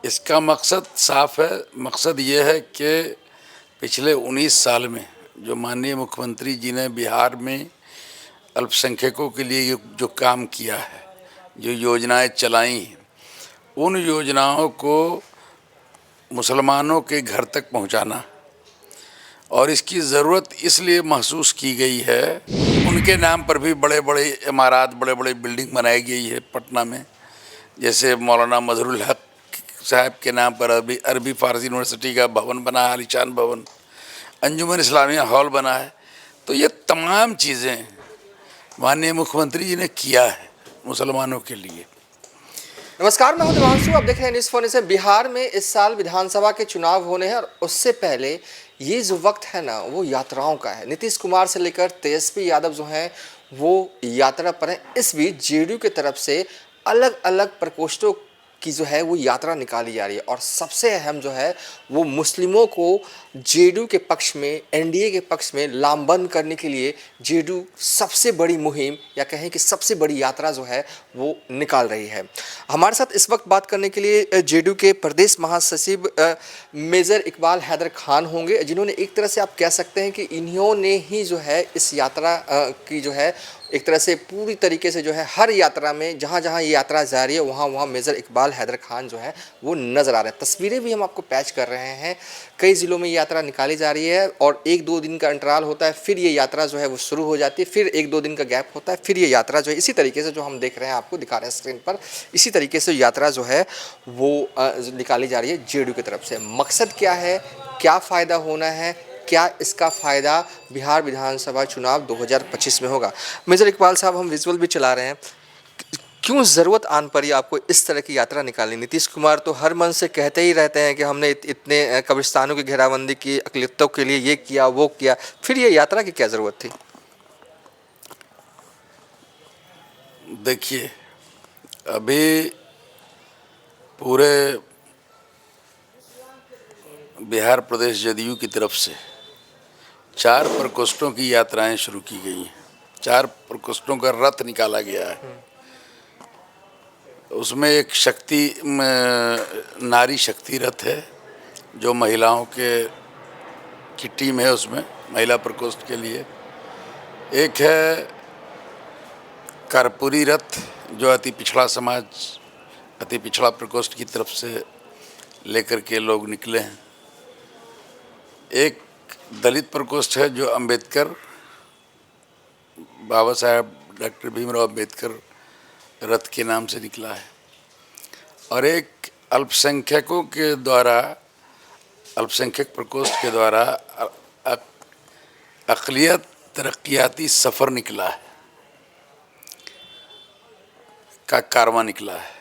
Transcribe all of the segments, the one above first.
इसका मकसद साफ है। मकसद ये है कि पिछले 19 साल में जो माननीय मुख्यमंत्री जी ने बिहार में अल्पसंख्यकों के लिए जो काम किया है, जो योजनाएं चलाई, उन योजनाओं को मुसलमानों के घर तक पहुंचाना, और इसकी ज़रूरत इसलिए महसूस की गई है। उनके नाम पर भी बड़े बड़े इमारत, बड़े बड़े बिल्डिंग बनाई गई है पटना में। जैसे मौलाना मजहरुल हक साहब के नाम पर अरबी फ़ारसी यूनिवर्सिटी का भवन बना है, आलीशान भवन। अंजुमन इस्लामिया हॉल बना है। तो ये तमाम चीज़ें माननीय मुख्यमंत्री जी ने किया है मुसलमानों के लिए। नमस्कार, मैं हूं देवांशु। आप देख रहे हैं न्यूज़ फॉरनेशन। बिहार में इस साल विधानसभा के चुनाव होने हैं और उससे पहले ये जो वक्त है ना, वो यात्राओं का है। नीतीश कुमार से लेकर तेजस्वी यादव जो हैं वो यात्रा पर हैं। इस बीच जेडीयू की तरफ से अलग अलग प्रकोष्ठों की जो है वो यात्रा निकाली जा रही है और सबसे अहम जो है वो मुस्लिमों को जेडीयू के पक्ष में, एनडीए के पक्ष में लामबंद करने के लिए जेडीयू सबसे बड़ी मुहिम या कहें कि सबसे बड़ी यात्रा जो है वो निकाल रही है। हमारे साथ इस वक्त बात करने के लिए जेडीयू के प्रदेश महासचिव मेजर इकबाल हैदर खान होंगे, जिन्होंने एक तरह से आप कह सकते हैं कि इन्होंने ही जो है इस यात्रा की जो है एक तरह से पूरी तरीके से जो है हर यात्रा में जहाँ जहाँ ये यात्रा जा रही है वहाँ वहाँ मेजर इकबाल हैदर खान जो है वो नज़र आ रहे हैं। तस्वीरें भी हम आपको पैच कर रहे हैं। कई ज़िलों में ये यात्रा निकाली जा रही है और 1-2 दिन का अंतराल होता है, फिर ये यात्रा जो है वो शुरू हो जाती है, फिर 1-2 दिन का गैप होता है, फिर ये यात्रा जो है इसी तरीके से जो हम देख रहे हैं, आपको दिखा रहे हैं स्क्रीन पर, इसी तरीके से यात्रा जो है वो निकाली जा रही है जेडीयू की तरफ से। मकसद क्या है, क्या फ़ायदा होना है, क्या इसका फ़ायदा बिहार विधानसभा चुनाव 2025 में होगा? मेजर इकबाल साहब, हम विजुअल भी चला रहे हैं, क्यों ज़रूरत आन पड़ी आपको इस तरह की यात्रा निकालनी? नीतीश कुमार तो हर मन से कहते ही रहते हैं कि हमने इतने कब्रिस्तानों की घेराबंदी की, अक़लियतों के लिए ये किया वो किया, फिर ये यात्रा की क्या ज़रूरत थी? देखिए, अभी पूरे बिहार प्रदेश जदयू की तरफ से 4 प्रकोष्ठों की यात्राएं शुरू की गई हैं। 4 प्रकोष्ठों का रथ निकाला गया है। उसमें एक नारी शक्ति रथ है जो महिलाओं की टीम है, उसमें महिला प्रकोष्ठ के लिए। एक है कर्पूरी रथ जो अति पिछड़ा समाज, अति पिछड़ा प्रकोष्ठ की तरफ से लेकर के लोग निकले हैं। एक दलित प्रकोष्ठ है जो अंबेडकर, बाबा साहेब डॉक्टर भीमराव अंबेडकर रथ के नाम से निकला है। और एक अल्पसंख्यकों के द्वारा, अल्पसंख्यक प्रकोष्ठ के द्वारा अक़लियत तरक्याती सफ़र निकला है, का कारवां निकला है,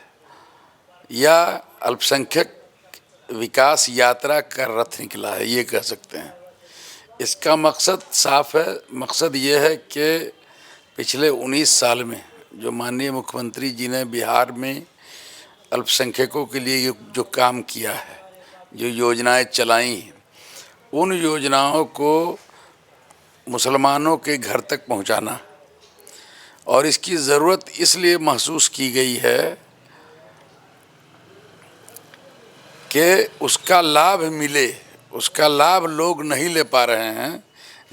या अल्पसंख्यक विकास यात्रा का रथ निकला है, ये कह सकते हैं। इसका मकसद साफ है। मकसद ये है कि पिछले 19 साल में जो माननीय मुख्यमंत्री जी ने बिहार में अल्पसंख्यकों के लिए जो काम किया है, जो योजनाएं चलाई, उन योजनाओं को मुसलमानों के घर तक पहुंचाना, और इसकी ज़रूरत इसलिए महसूस की गई है कि उसका लाभ मिले। उसका लाभ लोग नहीं ले पा रहे हैं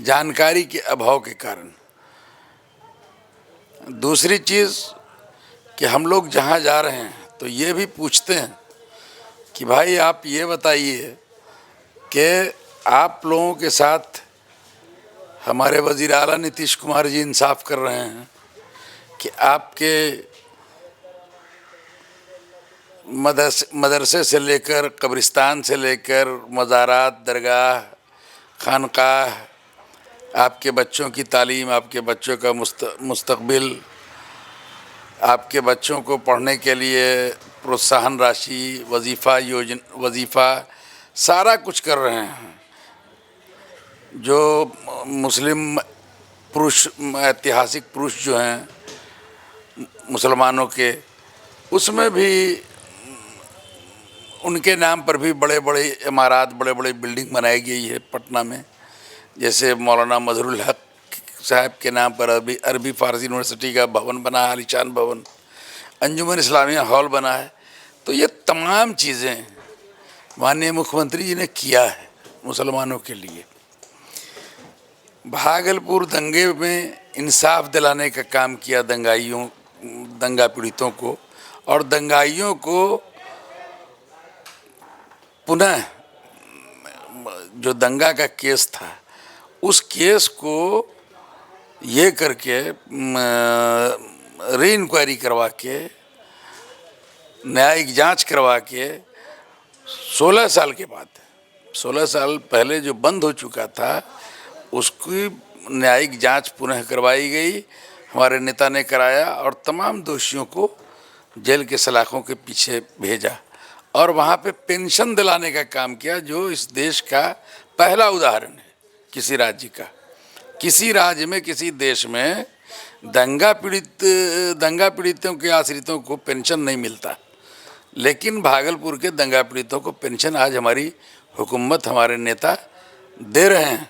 जानकारी के अभाव के कारण। दूसरी चीज़ कि हम लोग जहाँ जा रहे हैं तो ये भी पूछते हैं कि भाई आप ये बताइए कि आप लोगों के साथ हमारे वज़ीर आला नीतीश कुमार जी इंसाफ कर रहे हैं कि आपके मदरसे से लेकर, कब्रिस्तान से लेकर, मज़ारात, दरगाह, खानकाह, आपके बच्चों की तालीम, आपके बच्चों का मुस्तकबिल, आपके बच्चों को पढ़ने के लिए प्रोत्साहन राशि, वजीफ़ा सारा कुछ कर रहे हैं। जो मुस्लिम पुरुष, ऐतिहासिक पुरुष जो हैं मुसलमानों के, उसमें भी उनके नाम पर भी बड़े बड़े इमारत, बड़े बड़े बिल्डिंग बनाई गई है पटना में। जैसे मौलाना मजहरुल हक साहब के नाम पर अरबी फ़ारसी यूनिवर्सिटी का भवन बना है, आलीशान भवन। अंजुमन इस्लामिया हॉल बना है। तो ये तमाम चीज़ें माननीय मुख्यमंत्री जी ने किया है मुसलमानों के लिए। भागलपुर दंगे में इंसाफ दिलाने का काम किया दंगा पीड़ितों को, और दंगाइयों को पुनः जो दंगा का केस था उस केस को ये करके री इंक्वायरी करवा के न्यायिक जांच करवा के 16 साल के बाद, 16 साल पहले जो बंद हो चुका था उसकी न्यायिक जांच पुनः करवाई गई, हमारे नेता ने कराया और तमाम दोषियों को जेल के सलाखों के पीछे भेजा और वहाँ पे पेंशन दिलाने का काम किया, जो इस देश का पहला उदाहरण है किसी राज्य का। किसी राज्य में, किसी देश में दंगा पीड़ितों के आश्रितों को पेंशन नहीं मिलता, लेकिन भागलपुर के दंगा पीड़ितों को पेंशन आज हमारी हुकूमत, हमारे नेता दे रहे हैं।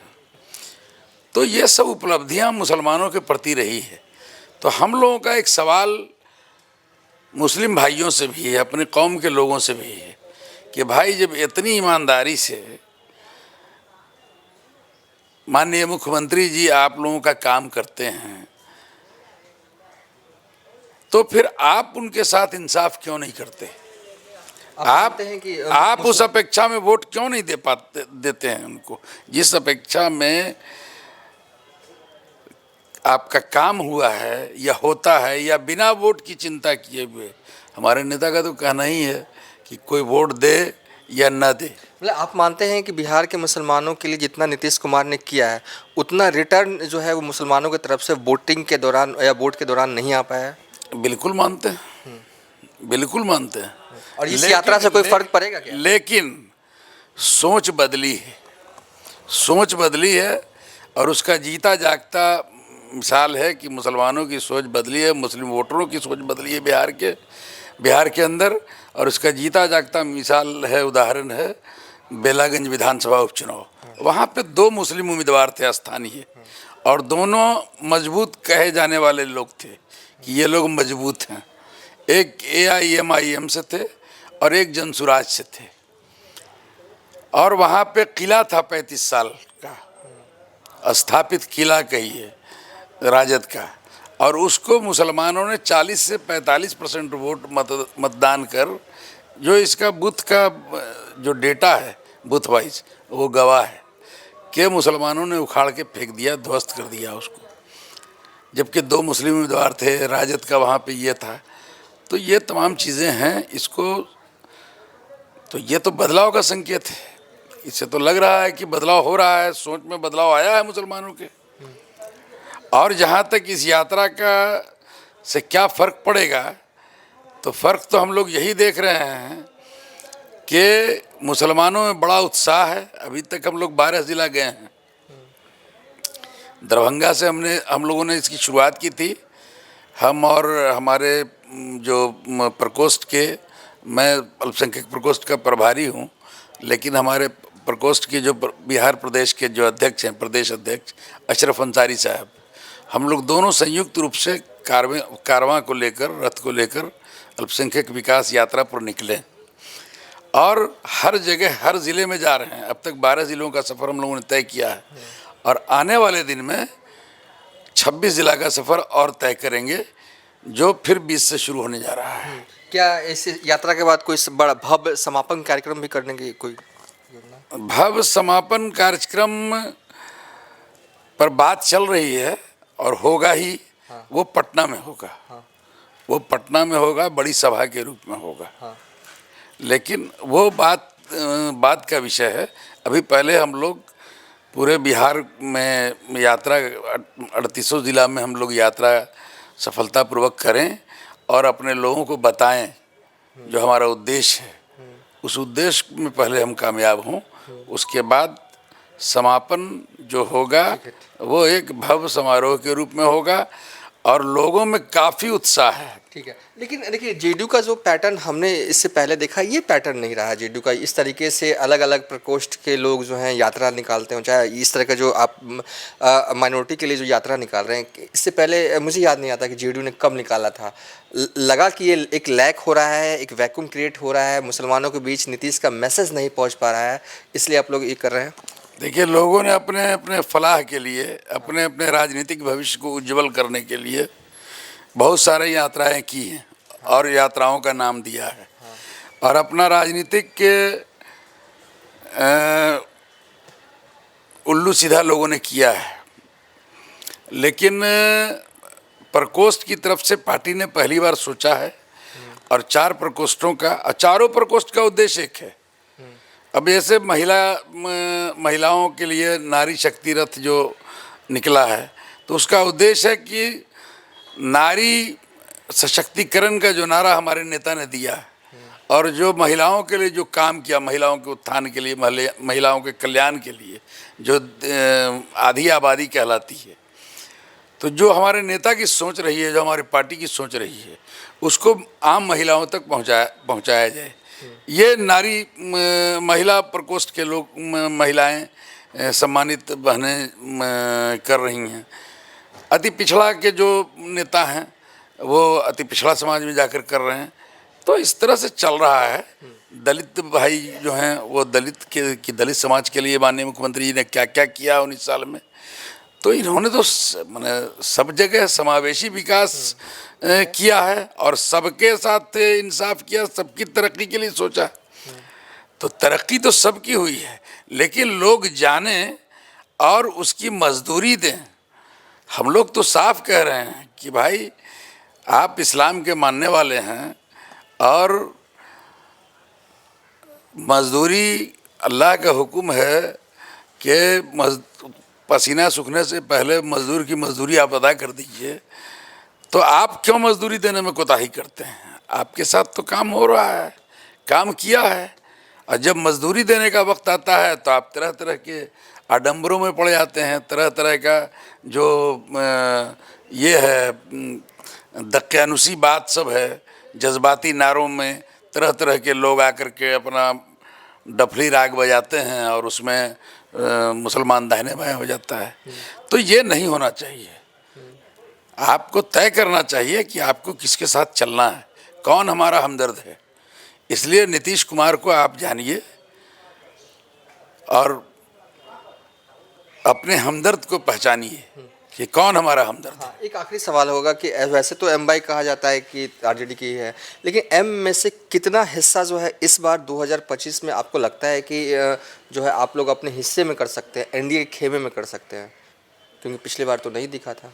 तो ये सब उपलब्धियां मुसलमानों के प्रति रही है। तो हम लोगों का एक सवाल मुस्लिम भाइयों से भी है, अपने कौम के लोगों से भी है कि भाई जब इतनी ईमानदारी से माननीय मुख्यमंत्री जी आप लोगों का काम करते हैं, तो फिर आप उनके साथ इंसाफ क्यों नहीं करते? आप उस अपेक्षा में वोट क्यों नहीं देते हैं उनको, जिस अपेक्षा में आपका काम हुआ है या होता है, या बिना वोट की चिंता किए हुए। हमारे नेता का तो कहना ही है कि कोई वोट दे या न दे। मतलब आप मानते हैं कि बिहार के मुसलमानों के लिए जितना नीतीश कुमार ने किया है उतना रिटर्न जो है वो मुसलमानों की तरफ से वोटिंग के दौरान या वोट के दौरान नहीं आ पाया है? बिल्कुल मानते हैं, बिल्कुल मानते हैं। और इस यात्रा से कोई फर्क पड़ेगा क्या? लेकिन सोच बदली है, सोच बदली है और उसका जीता जागता मिसाल है कि मुसलमानों की सोच बदली है, मुस्लिम वोटरों की सोच बदली है बिहार के अंदर। और उसका जीता जागता मिसाल है, उदाहरण है बेलागंज विधानसभा उपचुनाव। वहाँ पे 2 मुस्लिम उम्मीदवार थे स्थानीय, और दोनों मजबूत कहे जाने वाले लोग थे कि ये लोग मजबूत हैं। एक AIMIM से थे और एक जनसुराज से थे, और वहाँ पे किला था 35 साल का स्थापित किला कहिए राजद का, और उसको मुसलमानों ने 40 से 45% वोट मतदान कर, जो इसका बूथ का जो डेटा है बूथ वाइज वो गवाह है कि मुसलमानों ने उखाड़ के फेंक दिया, ध्वस्त कर दिया उसको, जबकि 2 मुस्लिम उम्मीदवार थे, राजद का वहाँ पे ये था। तो ये तमाम चीज़ें हैं, तो ये तो बदलाव का संकेत है। इससे तो लग रहा है कि बदलाव हो रहा है, सोच में बदलाव आया है मुसलमानों के। और जहाँ तक इस यात्रा का से क्या फ़र्क पड़ेगा, तो फ़र्क तो हम लोग यही देख रहे हैं कि मुसलमानों में बड़ा उत्साह है। अभी तक हम लोग 12 ज़िला गए हैं। दरभंगा से हम लोगों ने इसकी शुरुआत की थी, हम और हमारे जो प्रकोष्ठ के, मैं अल्पसंख्यक प्रकोष्ठ का प्रभारी हूँ, लेकिन हमारे प्रकोष्ठ के जो बिहार प्रदेश के जो अध्यक्ष हैं, प्रदेश अध्यक्ष अशरफ अंसारी साहब, हम लोग दोनों संयुक्त रूप से कारवां को लेकर, रथ को लेकर अल्पसंख्यक विकास यात्रा पर निकले और हर जगह, हर ज़िले में जा रहे हैं। अब तक 12 ज़िलों का सफ़र हम लोगों ने तय किया है, और आने वाले दिन में 26 ज़िला का सफ़र और तय करेंगे, जो फिर 20 से शुरू होने जा रहा है। क्या इस यात्रा के बाद कोई बड़ा भव्य समापन कार्यक्रम भी करने की कोई योजना? भव्य समापन कार्यक्रम पर बात चल रही है और होगा ही। हाँ। वो पटना में होगा। हाँ। वो पटना में होगा, बड़ी सभा के रूप में होगा। हाँ। लेकिन वो बात का विषय है। अभी पहले हम लोग पूरे बिहार में यात्रा 38 ज़िला में हम लोग यात्रा सफलतापूर्वक करें और अपने लोगों को बताएं जो हमारा उद्देश्य है, उस उद्देश्य में पहले हम कामयाब हों। उसके बाद समापन जो होगा वो एक भव्य समारोह के रूप में होगा, और लोगों में काफ़ी उत्साह है। ठीक है, लेकिन देखिए जेडीयू का जो पैटर्न हमने इससे पहले देखा, ये पैटर्न नहीं रहा जेडीयू का। इस तरीके से अलग अलग प्रकोष्ठ के लोग जो हैं यात्रा निकालते हैं, चाहे इस तरह का जो आप माइनॉरिटी के लिए जो यात्रा निकाल रहे हैं, इससे पहले मुझे याद नहीं आता कि जेडीयू ने कब निकाला था। लगा कि ये एक लैक हो रहा है, एक वैक्यूम क्रिएट हो रहा है, मुसलमानों के बीच नीतीश का मैसेज नहीं पहुँच पा रहा है, इसलिए आप लोग ये कर रहे हैं। देखिए, लोगों ने अपने अपने फलाह के लिए, अपने अपने राजनीतिक भविष्य को उज्जवल करने के लिए बहुत सारे यात्राएं की हैं और यात्राओं का नाम दिया है, और अपना राजनीतिक उल्लू सीधा लोगों ने किया है। लेकिन प्रकोष्ठ की तरफ से पार्टी ने पहली बार सोचा है, और 4 प्रकोष्ठों का, चारों प्रकोष्ठ का उद्देश्य एक है। अब ऐसे महिलाओं के लिए नारी शक्ति रथ जो निकला है, तो उसका उद्देश्य है कि नारी सशक्तिकरण का जो नारा हमारे नेता ने दिया है, और जो महिलाओं के लिए जो काम किया, महिलाओं के उत्थान के लिए, महिलाओं के कल्याण के लिए, जो आधी आबादी कहलाती है, तो जो हमारे नेता की सोच रही है, जो हमारी पार्टी की सोच रही है, उसको आम महिलाओं तक पहुंचाया जाए। ये नारी महिला प्रकोष्ठ के लोग, महिलाएं, सम्मानित बहनें कर रही हैं। अति पिछड़ा के जो नेता हैं वो अति पिछड़ा समाज में जाकर कर रहे हैं। तो इस तरह से चल रहा है। दलित भाई जो हैं वो दलित समाज के लिए माननीय मुख्यमंत्री जी ने क्या क्या किया 19 साल में, तो इन्होंने तो माने सब जगह समावेशी विकास किया है, और सबके साथ इंसाफ किया, सबकी तरक्की के लिए सोचा। तो तरक्की तो सबकी हुई है, लेकिन लोग जाने और उसकी मजदूरी दें। हम लोग तो साफ कह रहे हैं कि भाई आप इस्लाम के मानने वाले हैं, और मजदूरी अल्लाह का हुक्म है कि पसीना सूखने से पहले मजदूर की मजदूरी आप अदा कर दीजिए। तो आप क्यों मजदूरी देने में कोताही करते हैं? आपके साथ तो काम हो रहा है, काम किया है, और जब मजदूरी देने का वक्त आता है तो आप तरह तरह के आडंबरों में पड़ जाते हैं। तरह तरह का जो ये है दक्यानुसी बात सब है, जज्बाती नारों में तरह तरह के लोग आकर के अपना डफली राग बजाते हैं, और उसमें मुसलमान दाहिने बाएं हो जाता है। तो ये नहीं होना चाहिए। आपको तय करना चाहिए कि आपको किसके साथ चलना है, कौन हमारा हमदर्द है। इसलिए नीतीश कुमार को आप जानिए और अपने हमदर्द को पहचानिए कि कौन हमारा हमदर्द है। हाँ, एक आखिरी सवाल होगा कि वैसे तो एम बाई कहा जाता है कि आरजेडी की है, लेकिन एम में से कितना हिस्सा जो है इस बार 2025 में आपको लगता है कि जो है आप लोग अपने हिस्से में कर सकते हैं, एनडीए के खेमे में कर सकते हैं? क्योंकि पिछली बार तो नहीं दिखा था।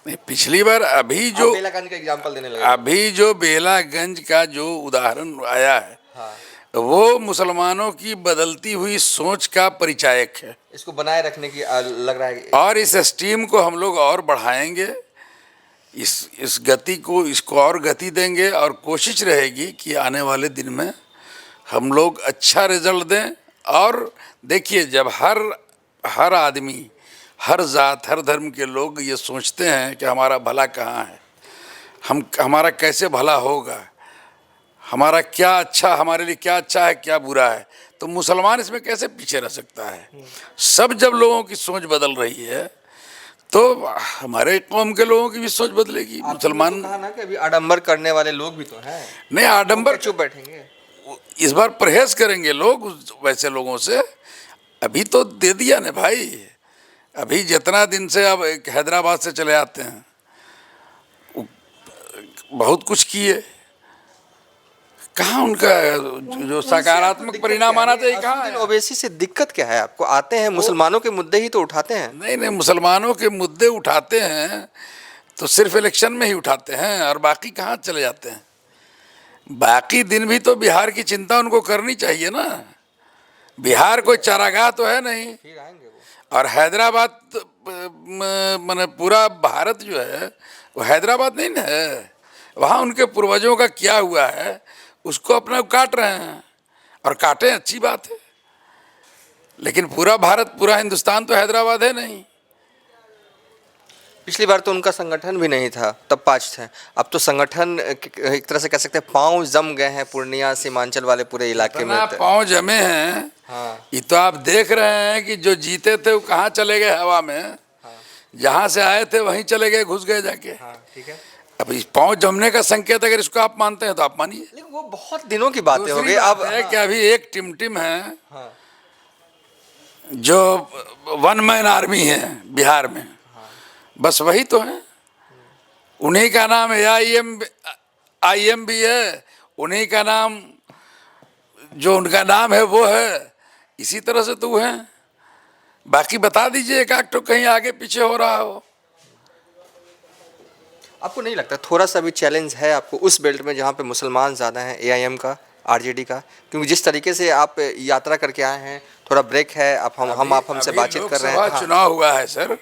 नहीं, पिछली बार अभी जो बेलागंज का एग्जाम्पल देने लगे, अभी जो बेलागंज का जो उदाहरण आया है, हाँ, वो मुसलमानों की बदलती हुई सोच का परिचायक है। इसको बनाए रखने की लग रहा है, और इस स्टीम को हम लोग और बढ़ाएंगे, इस गति को, इसको और गति देंगे, और कोशिश रहेगी कि आने वाले दिन में हम लोग अच्छा रिजल्ट दें। और देखिए, जब हर आदमी, हर जात, हर धर्म के लोग ये सोचते हैं कि हमारा भला कहाँ है, हमारा कैसे भला होगा, हमारा क्या अच्छा, हमारे लिए क्या अच्छा है, क्या बुरा है, तो मुसलमान इसमें कैसे पीछे रह सकता है? सब जब लोगों की सोच बदल रही है तो हमारे कौम के लोगों की भी सोच बदलेगी। मुसलमान तो कहा ना कि अभी आडंबर करने वाले लोग भी तो हैं, नहीं, आडंबर चुप बैठेंगे, इस बार परहेज करेंगे लोग वैसे लोगों से। अभी तो दे दिया ना भाई, अभी जितना दिन से अब हैदराबाद से चले आते हैं, बहुत कुछ किए, कहाँ उनका जो सकारात्मक परिणाम आना चाहिए, कहाँ है? ओवैसी से दिक्कत क्या है आपको? आते हैं मुसलमानों के मुद्दे ही तो उठाते हैं। नहीं, मुसलमानों के मुद्दे उठाते हैं तो सिर्फ इलेक्शन में ही उठाते हैं, और बाकी कहाँ चले जाते हैं? बाकी दिन भी तो बिहार की चिंता उनको करनी चाहिए ना। बिहार कोई चारागाह तो है नहीं, और हैदराबाद माने पूरा भारत जो है वो हैदराबाद नहीं ना है। वहाँ उनके पूर्वजों का क्या हुआ है उसको अपना काट रहे हैं, और काटें, अच्छी बात है, लेकिन पूरा भारत, पूरा हिंदुस्तान तो हैदराबाद है नहीं। पिछली बार तो उनका संगठन भी नहीं था, तब 5 थे। अब तो संगठन एक तरह से कह सकते हैं पांव जम गए हैं पूर्णिया सीमांचल वाले पूरे इलाके में। इतना पाँव जमे हैं। हाँ ये तो आप देख रहे हैं कि जो जीते थे वो कहाँ चले गए हवा में। हाँ जहाँ से आए थे वहीं चले गए, घुस गए जाके। हाँ ठीक है। अब इस पाँव जमने का संकेत अगर इसको आप मानते हैं तो आप मानिए। लेकिन वो बहुत दिनों की बातें हो दूसरी गई। बात अब है कि अभी एक टिमटिम है हाँ जो वन मैन आर्मी है बिहार में, बस वही तो है। उन्हीं का नाम AIM भी है, उन्हीं का नाम जो उनका नाम है वो है, इसी तरह से तो है। बाकी बता दीजिए एक आध तो कहीं आगे पीछे हो रहा हो। आपको नहीं लगता थोड़ा सा भी चैलेंज है आपको उस बेल्ट में जहाँ पे मुसलमान ज़्यादा हैं, AIM का, RJD का? क्योंकि जिस तरीके से आप यात्रा करके आए हैं, थोड़ा ब्रेक है, आप हमसे अभी बातचीत कर रहे हैं। लोकसभा चुनाव हुआ है सर,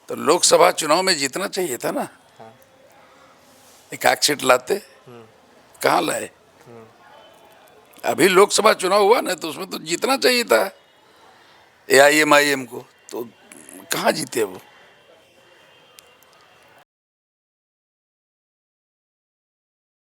तो लोकसभा चुनाव में जीतना चाहिए था ना। एक आध सीट लाते, कहाँ लाए? अभी लोकसभा चुनाव हुआ ना, तो उसमें तो जीतना चाहिए था AIM को, तो कहाँ जीते वो?